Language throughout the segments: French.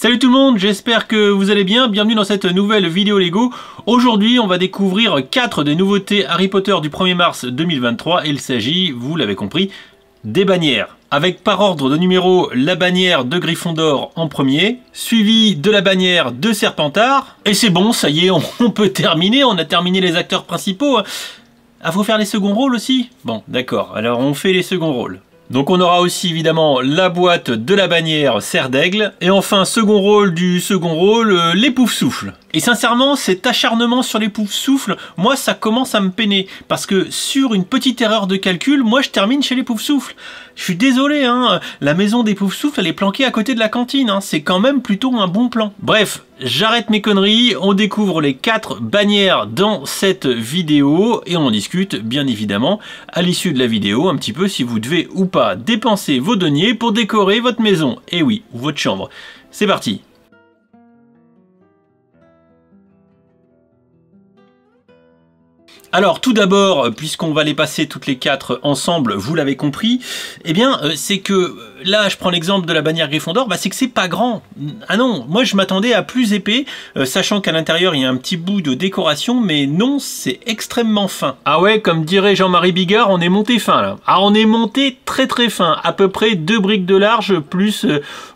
Salut tout le monde, j'espère que vous allez bien, bienvenue dans cette nouvelle vidéo Lego. Aujourd'hui on va découvrir 4 des nouveautés Harry Potter du 1er mars 2023 et il s'agit, vous l'avez compris, des bannières. Avec par ordre de numéro la bannière de Gryffondor en premier, suivi de la bannière de Serpentard. Et c'est bon, ça y est, on peut terminer, on a terminé les acteurs principaux. Ah, faut faire les seconds rôles aussi? Bon, d'accord, alors on fait les seconds rôles. Donc on aura aussi évidemment la boîte de la bannière Serre d'Aigle. Et enfin, second rôle du second rôle, les Poufsouffles. Et sincèrement, cet acharnement sur les Poufsouffles, moi ça commence à me peiner. Parce que sur une petite erreur de calcul, moi je termine chez les Poufsouffles. Je suis désolé, hein, la maison des Poufsouffles elle est planquée à côté de la cantine. Hein. C'est quand même plutôt un bon plan. Bref, j'arrête mes conneries, on découvre les 4 bannières dans cette vidéo. Et on en discute bien évidemment à l'issue de la vidéo, un petit peu si vous devez ou pas dépenser vos deniers pour décorer votre maison. Et oui, ou votre chambre. C'est parti. Alors tout d'abord, puisqu'on va les passer toutes les 4 ensemble, vous l'avez compris, eh bien c'est que là je prends l'exemple de la bannière Gryffondor, bah, c'est que c'est pas grand. Ah non, moi je m'attendais à plus épais, sachant qu'à l'intérieur il y a un petit bout de décoration, mais non, c'est extrêmement fin. Ah ouais, comme dirait Jean-Marie Bigard, on est monté fin là. Ah, on est monté très très fin, à peu près 2 briques de large plus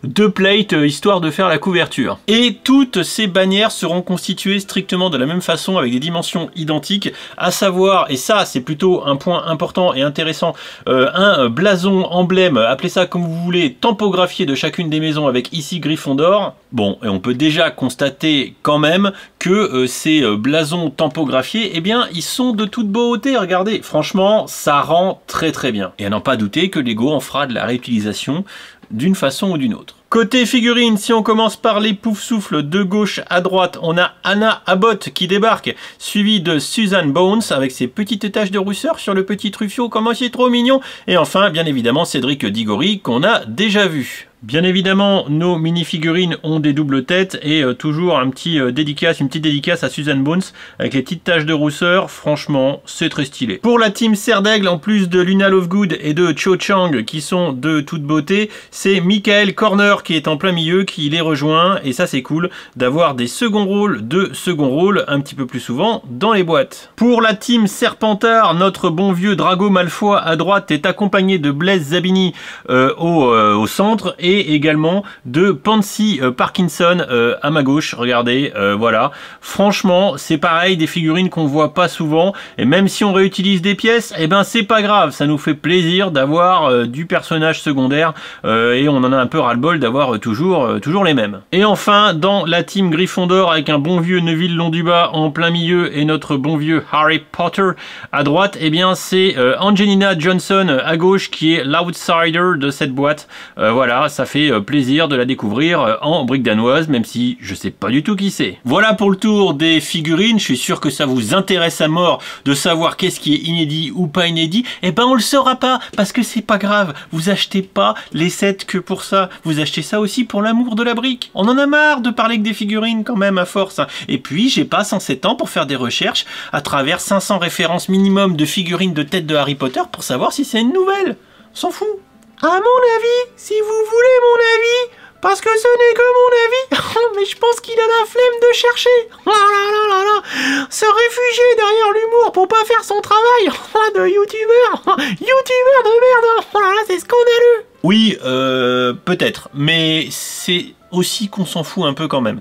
2 plates, histoire de faire la couverture. Et toutes ces bannières seront constituées strictement de la même façon, avec des dimensions identiques, à savoir, et ça c'est plutôt un point important et intéressant, un blason, emblème, appelez ça comme vous voulez, tampographié de chacune des maisons avec ici Gryffondor. Bon, et on peut déjà constater quand même que ces blasons tampographiés, eh bien ils sont de toute beauté, regardez, franchement ça rend très très bien. Et à n'en pas douter que Lego en fera de la réutilisation d'une façon ou d'une autre. Côté figurines, si on commence par les Poufsouffles, de gauche à droite, on a Anna Abbott qui débarque, suivi de Susan Bones avec ses petites taches de rousseur sur le petit Truffio, comment c'est trop mignon. Et enfin, bien évidemment, Cédric Diggory qu'on a déjà vu. Bien évidemment, nos mini-figurines ont des doubles têtes et toujours une petite dédicace à Susan Bones avec les petites taches de rousseur. Franchement, c'est très stylé. Pour la team Serre d'Aigle, en plus de Luna Lovegood et de Cho Chang qui sont de toute beauté, c'est Michael Corner qui est en plein milieu qui les rejoint. Et ça, c'est cool d'avoir des seconds rôles un petit peu plus souvent dans les boîtes. Pour la team Serpentard, notre bon vieux Drago Malfoy à droite est accompagné de Blaise Zabini au centre et également de Pansy Parkinson à ma gauche, regardez, voilà. Franchement, c'est pareil, des figurines qu'on voit pas souvent, et même si on réutilise des pièces, eh ben c'est pas grave, ça nous fait plaisir d'avoir du personnage secondaire, et on en a un peu ras-le-bol d'avoir toujours les mêmes. Et enfin, dans la team Gryffondor, avec un bon vieux Neville Londubat en plein milieu, et notre bon vieux Harry Potter à droite, eh bien c'est Angelina Johnson à gauche, qui est l'outsider de cette boîte, voilà, ça fait plaisir de la découvrir en brique danoise, même si je sais pas du tout qui c'est. Voilà pour le tour des figurines, je suis sûr que ça vous intéresse à mort de savoir qu'est-ce qui est inédit ou pas inédit. Eh ben on le saura pas, parce que c'est pas grave, vous achetez pas les sets que pour ça, vous achetez ça aussi pour l'amour de la brique. On en a marre de parler que des figurines quand même à force. Et puis j'ai pas 107 ans pour faire des recherches à travers 500 références minimum de figurines de tête de Harry Potter pour savoir si c'est une nouvelle. On s'en fout. À mon avis, si vous voulez mon avis, parce que ce n'est que mon avis, mais je pense qu'il a la flemme de chercher. Oh là là là là, se réfugier derrière l'humour pour pas faire son travail de youtubeur, youtubeur de merde, oh là là, c'est scandaleux. Oui, peut-être, mais c'est aussi qu'on s'en fout un peu quand même.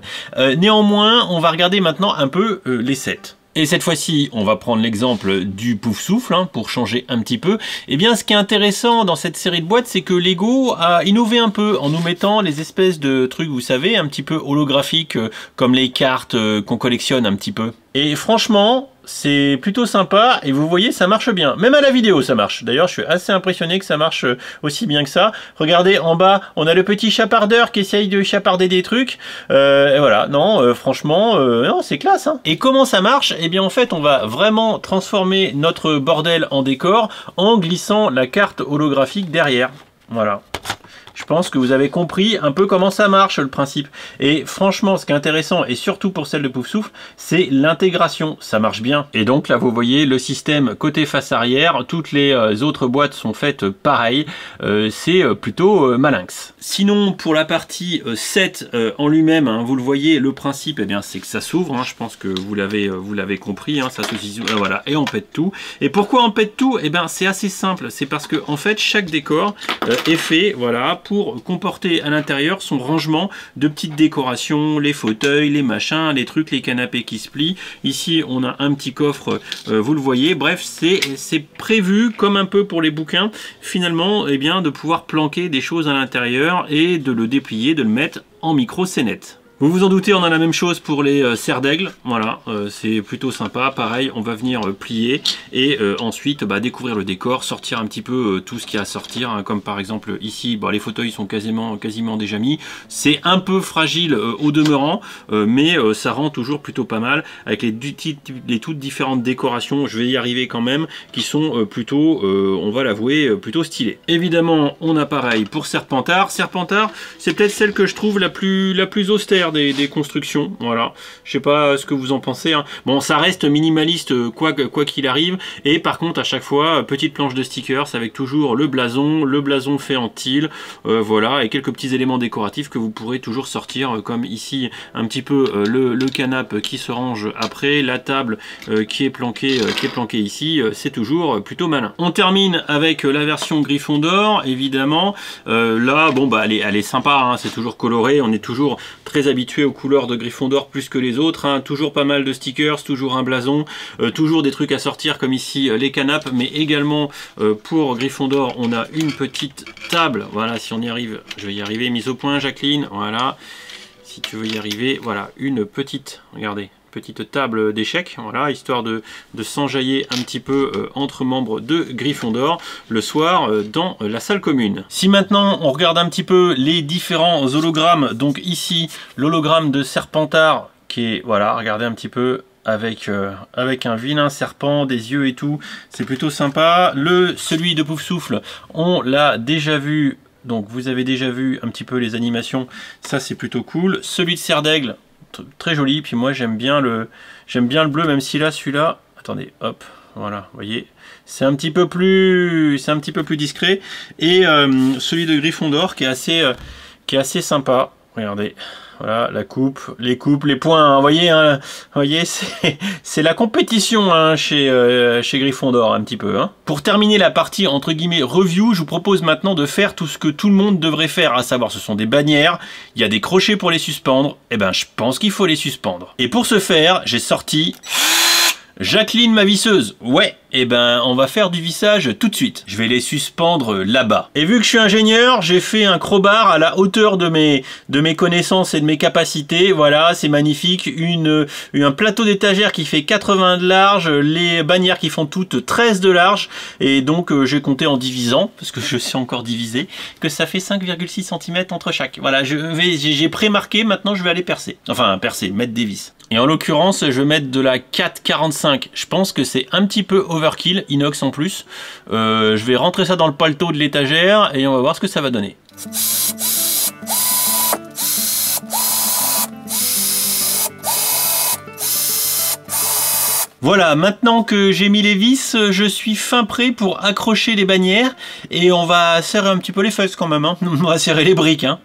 Néanmoins, on va regarder maintenant un peu les sets. Et cette fois-ci, on va prendre l'exemple du Poufsouffle, hein, pour changer un petit peu. Eh bien, ce qui est intéressant dans cette série de boîtes, c'est que Lego a innové un peu en nous mettant les espèces de trucs, vous savez, un petit peu holographiques, comme les cartes qu'on collectionne un petit peu. Et franchement, c'est plutôt sympa et vous voyez, ça marche bien. Même à la vidéo, ça marche. D'ailleurs, je suis assez impressionné que ça marche aussi bien que ça. Regardez, en bas, on a le petit chapardeur qui essaye de chaparder des trucs. Et voilà, non, franchement, non, c'est classe. Hein. Et comment ça marche? Eh bien, en fait, on va vraiment transformer notre bordel en décor en glissant la carte holographique derrière. Voilà. je pense que vous avez compris un peu comment ça marche le principe. Et franchement, ce qui est intéressant, et surtout pour celle de Poufsouffle, c'est l'intégration. Ça marche bien. Et donc là, vous voyez le système côté face arrière. Toutes les autres boîtes sont faites pareil. C'est plutôt malinx. Sinon, pour la partie 7 en lui-même, hein, vous le voyez, le principe, eh bien, c'est que ça s'ouvre. Hein, je pense que vous l'avez compris. Hein, ça se voilà, et on pète tout. Et pourquoi on pète tout? Eh bien, c'est assez simple. C'est parce que en fait, chaque décor est fait, voilà, pour comporter à l'intérieur son rangement de petites décorations, les fauteuils, les machins, les trucs, les canapés qui se plient. Ici, on a un petit coffre, vous le voyez. Bref, c'est prévu, comme un peu pour les bouquins, finalement, eh bien, de pouvoir planquer des choses à l'intérieur et de le déplier, de le mettre en micro-scénette. Vous vous en doutez, on a la même chose pour les serres d'aigle. Voilà, c'est plutôt sympa. Pareil, on va venir plier et ensuite découvrir le décor, sortir un petit peu tout ce qu'il y a à sortir. Hein, comme par exemple ici, les fauteuils sont quasiment déjà mis. C'est un peu fragile au demeurant, mais ça rend toujours plutôt pas mal avec les toutes différentes décorations. Je vais y arriver quand même, qui sont plutôt, on va l'avouer, plutôt stylées. Évidemment, on a pareil pour Serpentard. Serpentard, c'est peut-être celle que je trouve la plus austère des constructions, voilà. Je sais pas ce que vous en pensez. Hein. Bon, ça reste minimaliste quoi qu'il arrive. Et par contre, à chaque fois, petite planche de stickers avec toujours le blason fait en teal, voilà, et quelques petits éléments décoratifs que vous pourrez toujours sortir, comme ici un petit peu le canapé qui se range après, la table qui est planquée ici. C'est toujours plutôt malin. On termine avec la version Gryffondor, évidemment. Là, bon elle est sympa. Hein, c'est toujours coloré. On est toujours très habitué aux couleurs de Gryffondor plus que les autres, hein. Toujours pas mal de stickers, toujours un blason, toujours des trucs à sortir comme ici les canapes, mais également pour Gryffondor on a une petite table, voilà, si on y arrive, je vais y arriver, mise au point Jacqueline, voilà, si tu veux y arriver, voilà, une petite, regardez, petite table d'échecs, voilà, histoire de s'enjailler un petit peu entre membres de Gryffondor le soir dans la salle commune. Si maintenant on regarde un petit peu les différents hologrammes, donc ici l'hologramme de Serpentard qui est, voilà, regardez un petit peu avec un vilain serpent, des yeux et tout, c'est plutôt sympa. Celui de Poufsouffle, on l'a déjà vu, donc vous avez déjà vu un petit peu les animations, ça c'est plutôt cool. Celui de Serre d'Aigle, très joli, puis moi j'aime bien le bleu, même si là celui-là, attendez, hop, voilà, vous voyez, c'est un petit peu plus discret. Et celui de Gryffondor qui est assez sympa, regardez. Voilà, la coupe, les points, hein, vous voyez, c'est la compétition, hein, chez Gryffondor un petit peu. Hein. Pour terminer la partie entre guillemets review, je vous propose maintenant de faire tout ce que tout le monde devrait faire, à savoir ce sont des bannières, il y a des crochets pour les suspendre, et ben je pense qu'il faut les suspendre. Et pour ce faire, j'ai sorti Jacqueline ma visseuse. Ouais, et ben on va faire du vissage tout de suite. Je vais les suspendre là-bas. Et vu que je suis ingénieur, j'ai fait un crowbar à la hauteur de mes connaissances et de mes capacités. Voilà, c'est magnifique. Un plateau d'étagère qui fait 80 de large, les bannières qui font toutes 13 de large. Et donc j'ai compté en divisant, parce que je sais encore diviser, que ça fait 5,6 cm entre chaque. Voilà, j'ai pré-marqué, maintenant je vais aller percer. Enfin percer, mettre des vis. Et en l'occurrence, je vais mettre de la 4,45. Je pense que c'est un petit peu overkill, inox en plus. Je vais rentrer ça dans le paletot de l'étagère et on va voir ce que ça va donner. Voilà, maintenant que j'ai mis les vis, je suis fin prêt pour accrocher les bannières. Et on va serrer un petit peu les fesses quand même. Hein. On va serrer les briques. Hein.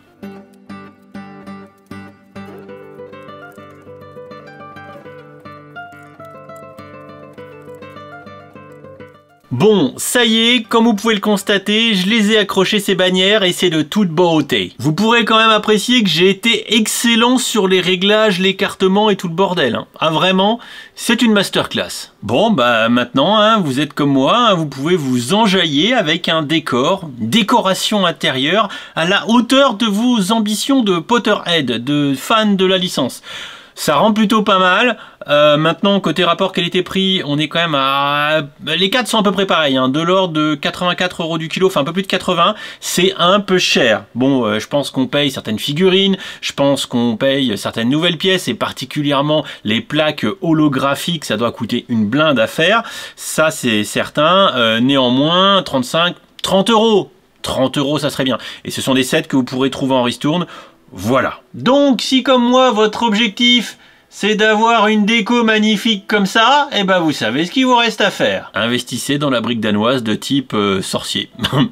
Bon, ça y est, comme vous pouvez le constater, je les ai accrochés ces bannières et c'est de toute beauté. Vous pourrez quand même apprécier que j'ai été excellent sur les réglages, l'écartement et tout le bordel. Hein. Ah vraiment, c'est une masterclass. Bon, bah maintenant, hein, vous êtes comme moi, hein, vous pouvez vous enjailler avec un décor, décoration intérieure à la hauteur de vos ambitions de Potterhead, de fan de la licence. Ça rend plutôt pas mal. Maintenant, côté rapport qualité-prix, on est quand même à... Les 4 sont à peu près pareils, hein, de l'ordre de 84 € du kilo, enfin un peu plus de 80. C'est un peu cher. Bon, je pense qu'on paye certaines figurines, je pense qu'on paye certaines nouvelles pièces, et particulièrement les plaques holographiques, ça doit coûter une blinde à faire. Ça, c'est certain. Néanmoins, 30 €. 30 €, ça serait bien. Et ce sont des sets que vous pourrez trouver en ristourne. Voilà. Donc, si comme moi, votre objectif, c'est d'avoir une déco magnifique comme ça, eh ben vous savez ce qu'il vous reste à faire. Investissez dans la brique danoise de type sorcier.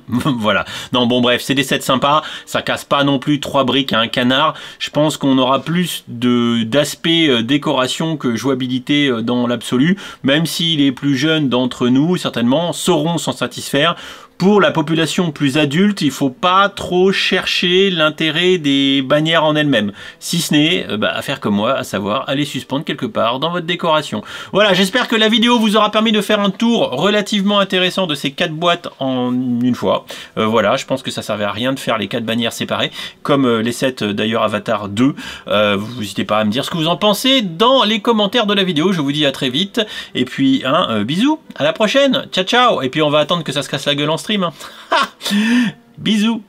Voilà. Non, bon bref, c'est des sets sympas, ça casse pas non plus 3 briques à un canard. Je pense qu'on aura plus d'aspect décoration que jouabilité dans l'absolu, même si les plus jeunes d'entre nous, certainement, sauront s'en satisfaire. Pour la population plus adulte, il faut pas trop chercher l'intérêt des bannières en elles-mêmes. Si ce n'est à faire comme moi, à savoir aller suspendre quelque part dans votre décoration. Voilà, j'espère que la vidéo vous aura permis de faire un tour relativement intéressant de ces 4 boîtes en une fois. Voilà, je pense que ça servait à rien de faire les 4 bannières séparées, comme les sets d'ailleurs Avatar 2. Vous n'hésitez pas à me dire ce que vous en pensez dans les commentaires de la vidéo. Je vous dis à très vite. Et puis, bisous, à la prochaine. Ciao, ciao. Et puis on va attendre que ça se casse la gueule en stream. Bisous.